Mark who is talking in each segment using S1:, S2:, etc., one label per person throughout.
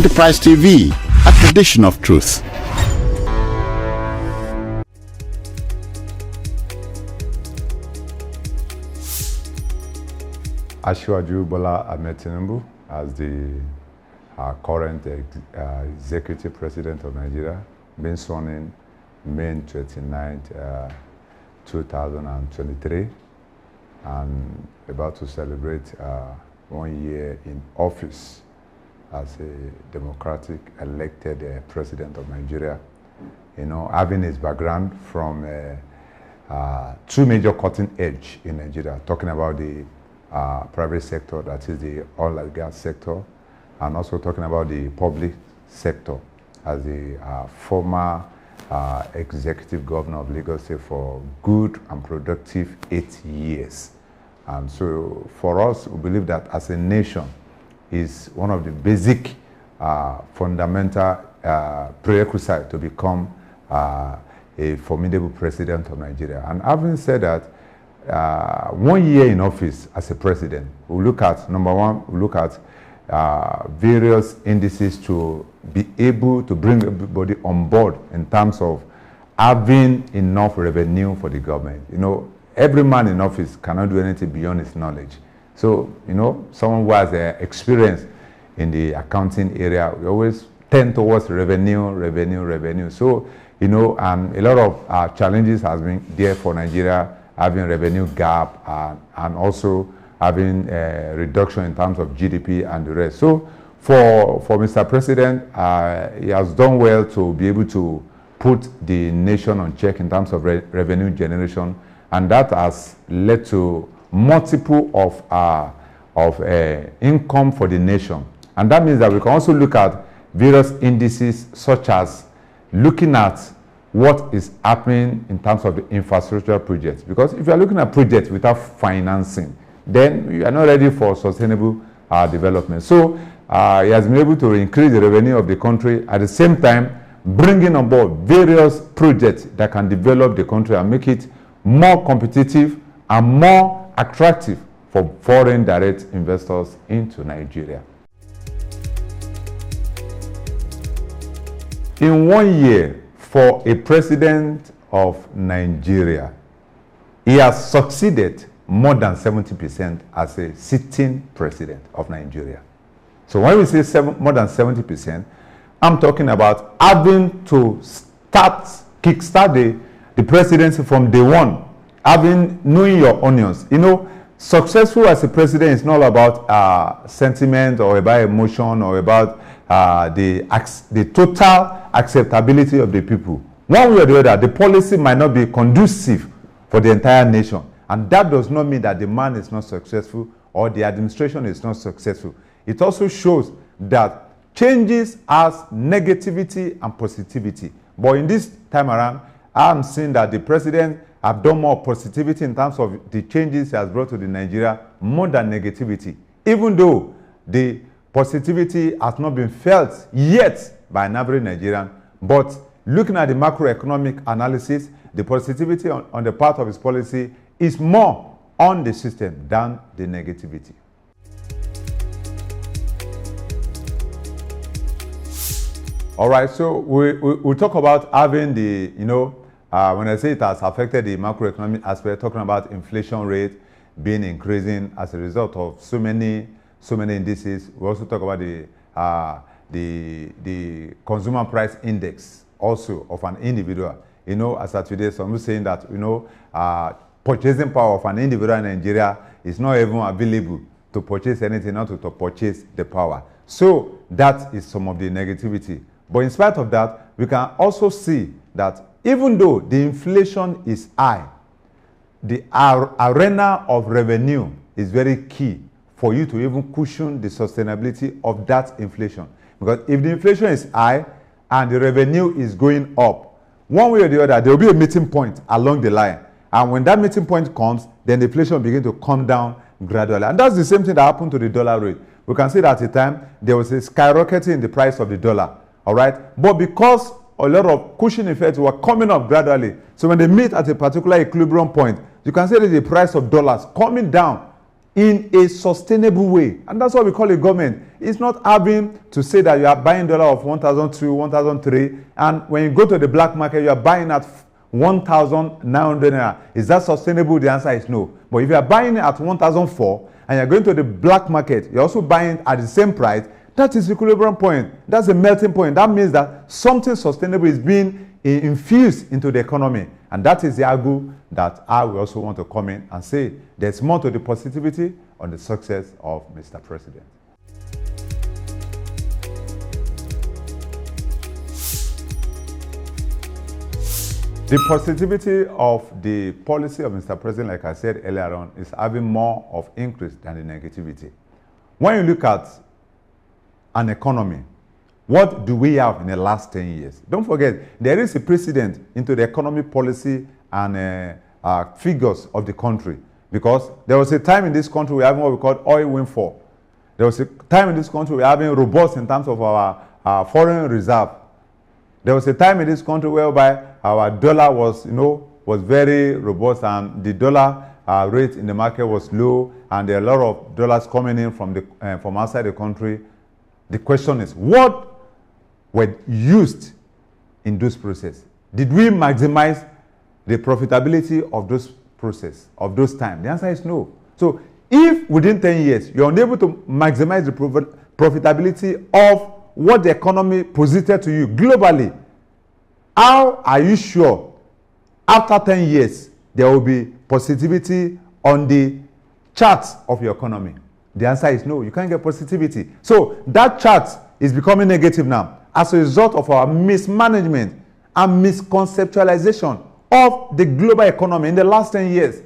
S1: Enterprise TV, a tradition of truth.
S2: Asiwaju Bola Ahmed Tinubu as the current executive president of Nigeria, being sworn in May 29th, 2023, and about to celebrate 1 year in office as a democratic elected president of Nigeria. You know, having his background from two major cutting edge in Nigeria, talking about the private sector, that is the oil and gas sector, and also talking about the public sector as the former executive governor of Lagos State for good and productive 8 years. And so for us, we believe that as a nation is one of the basic fundamental prerequisites to become a formidable president of Nigeria. And having said that, 1 year in office as a president, we look at, number one, we look at various indices to be able to bring everybody on board in terms of having enough revenue for the government. You know, every man in office cannot do anything beyond his knowledge. So, you know, someone who has experience in the accounting area, we always tend towards revenue. So, you know, and a lot of challenges has been there for Nigeria, having revenue gap and also having a reduction in terms of GDP and the rest. So for Mr. President, he has done well to be able to put the nation on check in terms of revenue generation, and that has led to multiple of income for the nation. And that means that we can also look at various indices, such as looking at what is happening in terms of the infrastructure projects. Because if you are looking at projects without financing, then you are not ready for sustainable development. So he has been able to increase the revenue of the country, at the same time bringing on board various projects that can develop the country and make it more competitive and more attractive for foreign direct investors into Nigeria. In 1 year, for a president of Nigeria, he has succeeded more than 70% as a sitting president of Nigeria. So when we say more than 70%, I'm talking about having to kickstart the presidency from day one, knowing your onions. You know, successful as a president is not about sentiment or about emotion or about the total acceptability of the people. One way or the other, the policy might not be conducive for the entire nation. And that does not mean that the man is not successful or the administration is not successful. It also shows that changes has negativity and positivity. But in this time around, I'm seeing that the president have done more positivity in terms of the changes he has brought to the Nigeria more than negativity, even though the positivity has not been felt yet by an average Nigerian. But looking at the macroeconomic analysis, the positivity on the part of his policy is more on the system than the negativity. All right, so we talk about having the, you know, when I say it has affected the macroeconomic aspect, talking about inflation rate being increasing as a result of so many indices. We also talk about the consumer price index also of an individual. You know, as of today, some are saying that, you know, purchasing power of an individual in Nigeria is not even available to purchase anything, not to purchase the power. So that is some of the negativity. But in spite of that, we can also see that even though the inflation is high, the arena of revenue is very key for you to even cushion the sustainability of that inflation. Because if the inflation is high and the revenue is going up, one way or the other, there will be a meeting point along the line. And when that meeting point comes, then the inflation will begin to come down gradually. And that's the same thing that happened to the dollar rate. We can see that at the time, there was a skyrocketing in the price of the dollar. All right? But because a lot of cushion effects were coming up gradually, so when they meet at a particular equilibrium point, you can see that the price of dollars coming down in a sustainable way. And that's what we call a government. It's not having to say that you are buying dollar of 1,002, 1,003, and when you go to the black market, you are buying at 1,900 naira. Is that sustainable? The answer is no. But if you are buying at 1,004 and you're going to the black market, you're also buying at the same price, that is the equilibrium point. That's a melting point. That means that something sustainable is being infused into the economy. And that is the angle that I will also want to come in and say there's more to the positivity on the success of Mr. President. The positivity of the policy of Mr. President, like I said earlier on, is having more of increase than the negativity. When you look at an economy, what do we have in the last 10 years? Don't forget, there is a precedent into the economic policy and figures of the country. Because there was a time in this country we were having what we call oil windfall. There was a time in this country we were having robust in terms of our foreign reserve. There was a time in this country whereby our dollar was, was very robust, and the dollar rate in the market was low, and there are a lot of dollars coming in from outside the country. The question is, what were used in those processes? Did we maximize the profitability of those processes, of those times? The answer is no. So if within 10 years you're unable to maximize the profitability of what the economy posited to you globally, how are you sure after 10 years there will be positivity on the charts of your economy? The answer is no. You can't get positivity. So that chart is becoming negative now as a result of our mismanagement and misconceptualization of the global economy in the last 10 years.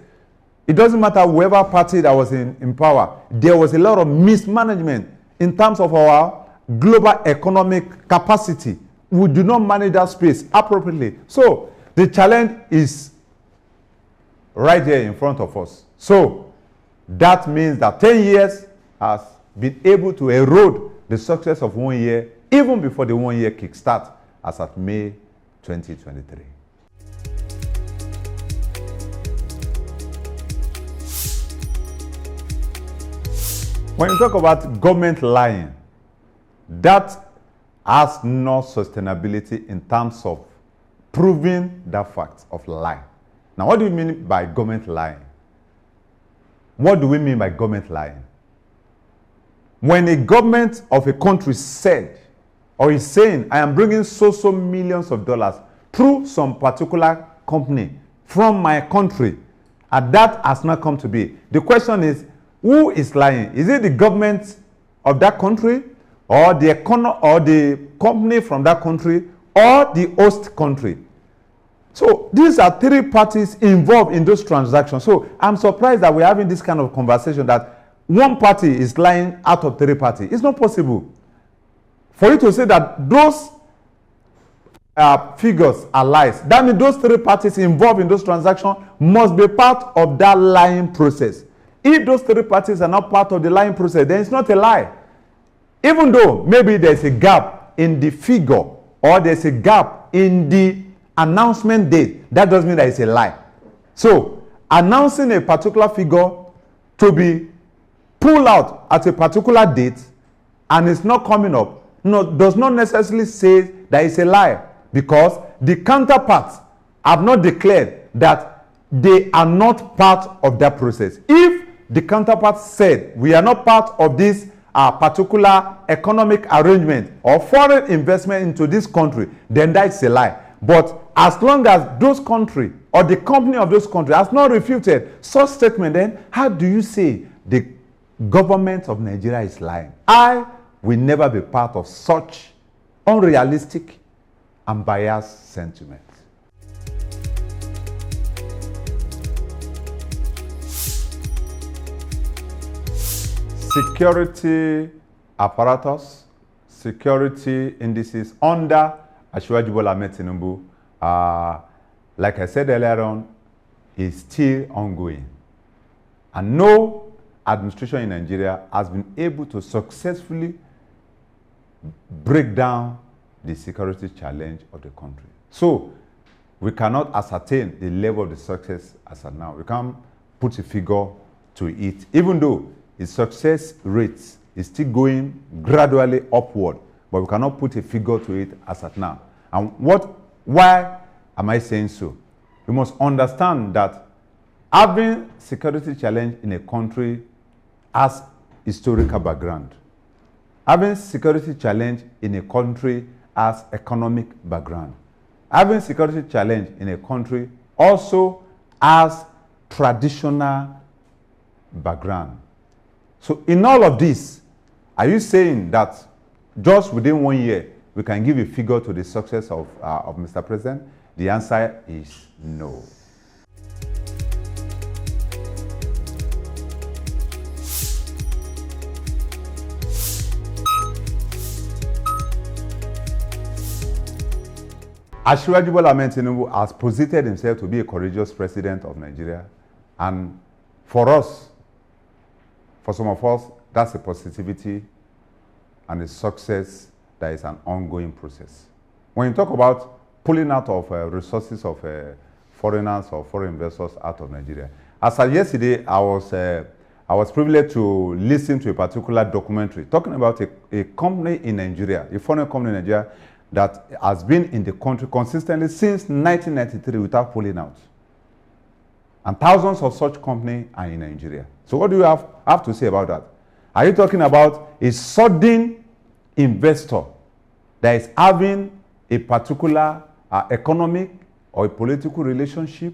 S2: It doesn't matter whoever party that was in power. There was a lot of mismanagement in terms of our global economic capacity. We do not manage that space appropriately. So the challenge is right here in front of us. So that means that 10 years has been able to erode the success of 1 year, even before the 1 year kickstart as at May 2023. When you talk about government lying, that has no sustainability in terms of proving that fact of lie. Now, what do you mean by government lying? What do we mean by government lying? When a government of a country said or is saying, I am bringing so millions of dollars through some particular company from my country, and that has not come to be. The question is, who is lying? Is it the government of that country, or the company from that country, or the host country? So these are three parties involved in those transactions. So I'm surprised that we're having this kind of conversation that one party is lying out of three parties. It's not possible. For you to say that those figures are lies, that means those three parties involved in those transactions must be part of that lying process. If those three parties are not part of the lying process, then it's not a lie. Even though maybe there's a gap in the figure or there's a gap in the announcement date, that doesn't mean that it's a lie. So announcing a particular figure to be pulled out at a particular date and it's not coming up, does not necessarily say that it's a lie, because the counterparts have not declared that they are not part of that process. If the counterpart said we are not part of this particular economic arrangement or foreign investment into this country, then that's a lie. But as long as those countries or the company of those countries has not refuted such statement, then how do you say the government of Nigeria is lying? I will never be part of such unrealistic and biased sentiment. Security apparatus, security indices under Asiwaju Bola Ahmed Tinubu, like I said earlier on, is still ongoing. And no administration in Nigeria has been able to successfully break down the security challenge of the country. So we cannot ascertain the level of the success as of now. We can't put a figure to it, even though its success rates is still going gradually upward, but we cannot put a figure to it as at now. And why am I saying so? We must understand that having security challenge in a country has historical background. Having security challenge in a country has economic background. Having security challenge in a country also has traditional background. So in all of this, are you saying that just within 1 year, we can give a figure to the success of Mr. President? The answer is no. Asiwaju Bola Ahmed Tinubu has posited himself to be a courageous president of Nigeria, and for us, for some of us, that's a positivity and a success that is an ongoing process. When you talk about pulling out of resources of foreigners or foreign investors out of Nigeria, as of yesterday, I was privileged to listen to a particular documentary talking about a company in Nigeria, a foreign company in Nigeria that has been in the country consistently since 1993 without pulling out. And thousands of such companies are in Nigeria. So what do you have to say about that? Are you talking about a sudden investor that is having a particular economic or a political relationship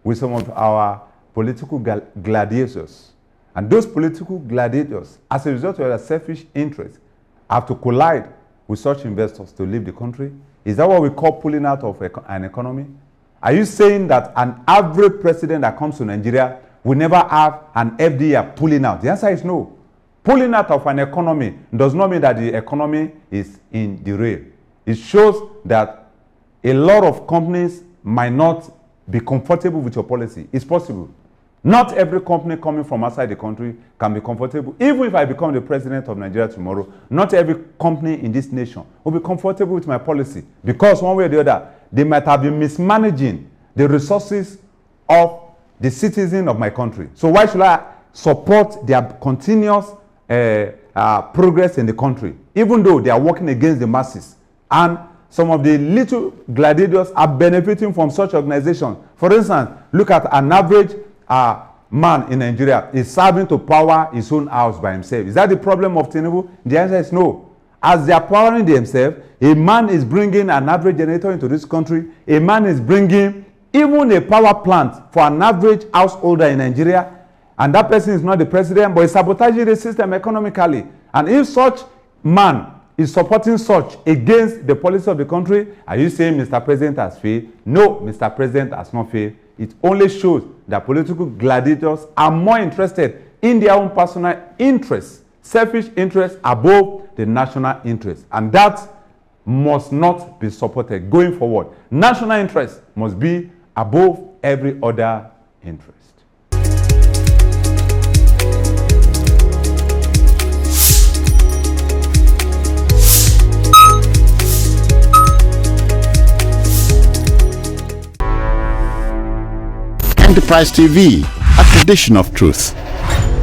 S2: with some of our political gladiators? And those political gladiators, as a result of their selfish interests, have to collide with such investors to leave the country? Is that what we call pulling out of an economy? Are you saying that an average president that comes to Nigeria will never have an FDI pulling out? The answer is no. Pulling out of an economy does not mean that the economy is in the rail. It shows that a lot of companies might not be comfortable with your policy. It's possible. Not every company coming from outside the country can be comfortable. Even if I become the president of Nigeria tomorrow, not every company in this nation will be comfortable with my policy, because one way or the other, they might have been mismanaging the resources of the citizens of my country. So why should I support their continuous progress in the country, even though they are working against the masses? And some of the little gladiators are benefiting from such organizations. For instance, look at an average man in Nigeria is serving to power his own house by himself. Is that the problem of Tinubu? The answer is no. As they are powering themselves, a man is bringing an average generator into this country. A man is bringing even a power plant for an average householder in Nigeria. And that person is not the president, but is sabotaging the system economically. And if such man is supporting such against the policy of the country, are you saying Mr. President has failed? No, Mr. President has not failed. It only shows that political gladiators are more interested in their own personal interests, selfish interests above the national interest. And that must not be supported going forward. National interest must be above every other interest.
S1: Enterprise TV, a tradition of truth.